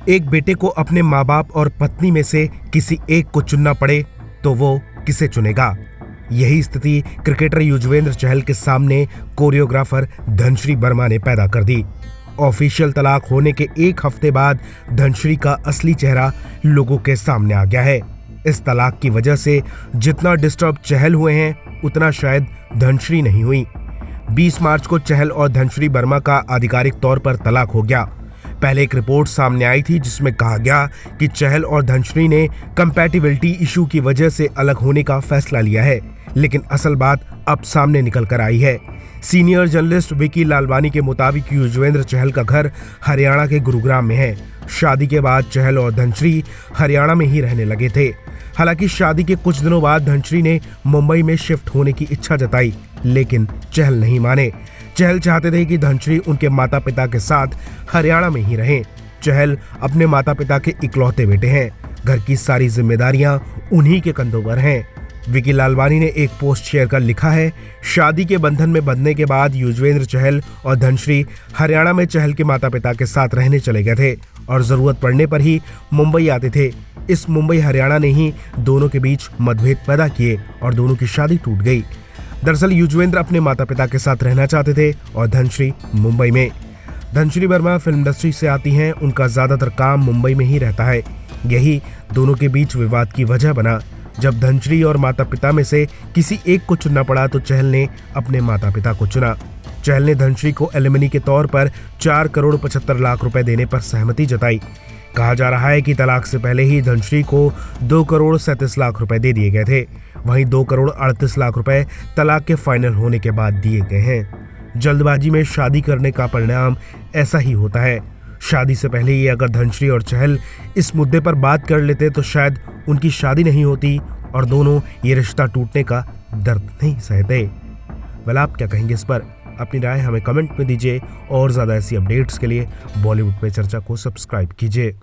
एक बेटे को अपने माँ बाप और पत्नी में से किसी एक को चुनना पड़े तो वो किसे चुनेगा। यही स्थिति क्रिकेटर युजवेंद्र चहल के सामने कोरियोग्राफर धनश्री वर्मा ने पैदा कर दी। ऑफिशियल तलाक होने के एक हफ्ते बाद धनश्री का असली चेहरा लोगों के सामने आ गया है। इस तलाक की वजह से जितना डिस्टर्ब चहल हुए हैं उतना शायद धनश्री नहीं हुई। 20 मार्च को चहल और धनश्री वर्मा का आधिकारिक तौर पर तलाक हो गया। पहले एक रिपोर्ट सामने आई थी जिसमें कहा गया कि चहल और धनश्री ने कंपैटिबिलिटी इशू की वजह से अलग होने का फैसला लिया है, लेकिन असल बात अब सामने निकल कर आई है। सीनियर जर्नलिस्ट विकी लालवानी के मुताबिक युजवेंद्र चहल का घर हरियाणा के गुरुग्राम में है। शादी के बाद चहल और धनश्री हरियाणा में ही रहने लगे थे। हालांकि शादी के कुछ दिनों बाद धनश्री ने मुंबई में शिफ्ट होने की इच्छा जताई, लेकिन चहल नहीं माने। चहल चाहते थे कि धनश्री उनके माता पिता के साथ हरियाणा में ही रहें। चहल अपने माता पिता के इकलौते बेटे हैं। घर की सारी जिम्मेदारियां उन्हीं के कंधों पर हैं। विकी लालवानी ने एक पोस्ट शेयर कर लिखा है, शादी के बंधन में बंधने के बाद युजवेंद्र चहल और धनश्री हरियाणा में चहल के माता पिता के साथ रहने चले गए थे और जरूरत पड़ने पर ही मुंबई आते थे। इस मुंबई हरियाणा ने ही दोनों के बीच मतभेद पैदा किए और दोनों की शादी टूट गई। दरअसल युजवेंद्र अपने माता पिता के साथ रहना चाहते थे और धनश्री मुंबई में। धनश्री वर्मा फिल्म इंडस्ट्री से आती हैं, उनका ज्यादातर काम मुंबई में ही रहता है। यही दोनों के बीच विवाद की वजह बना। जब धनश्री और माता पिता में से किसी एक को चुनना पड़ा तो चहल ने अपने माता पिता को चुना। चहल ने धनश्री को एलिमनी के तौर पर 4 करोड़ 75 लाख रुपए देने पर सहमति जताई। कहा जा रहा है कि तलाक से पहले ही धनश्री को 2 करोड़ 37 लाख रुपए दे दिए गए थे। वहीं 2 करोड़ 38 लाख रुपए तलाक के फाइनल होने के बाद दिए गए हैं। जल्दबाजी में शादी करने का परिणाम ऐसा ही होता है। शादी से पहले ही अगर धनश्री और चहल इस मुद्दे पर बात कर लेते तो शायद उनकी शादी नहीं होती और दोनों ये रिश्ता टूटने का दर्द नहीं सहते। वेल, आप क्या कहेंगे इस पर? अपनी राय हमें कमेंट में दीजिए और ज़्यादा ऐसी अपडेट्स के लिए बॉलीवुड पे चर्चा को सब्सक्राइब कीजिए।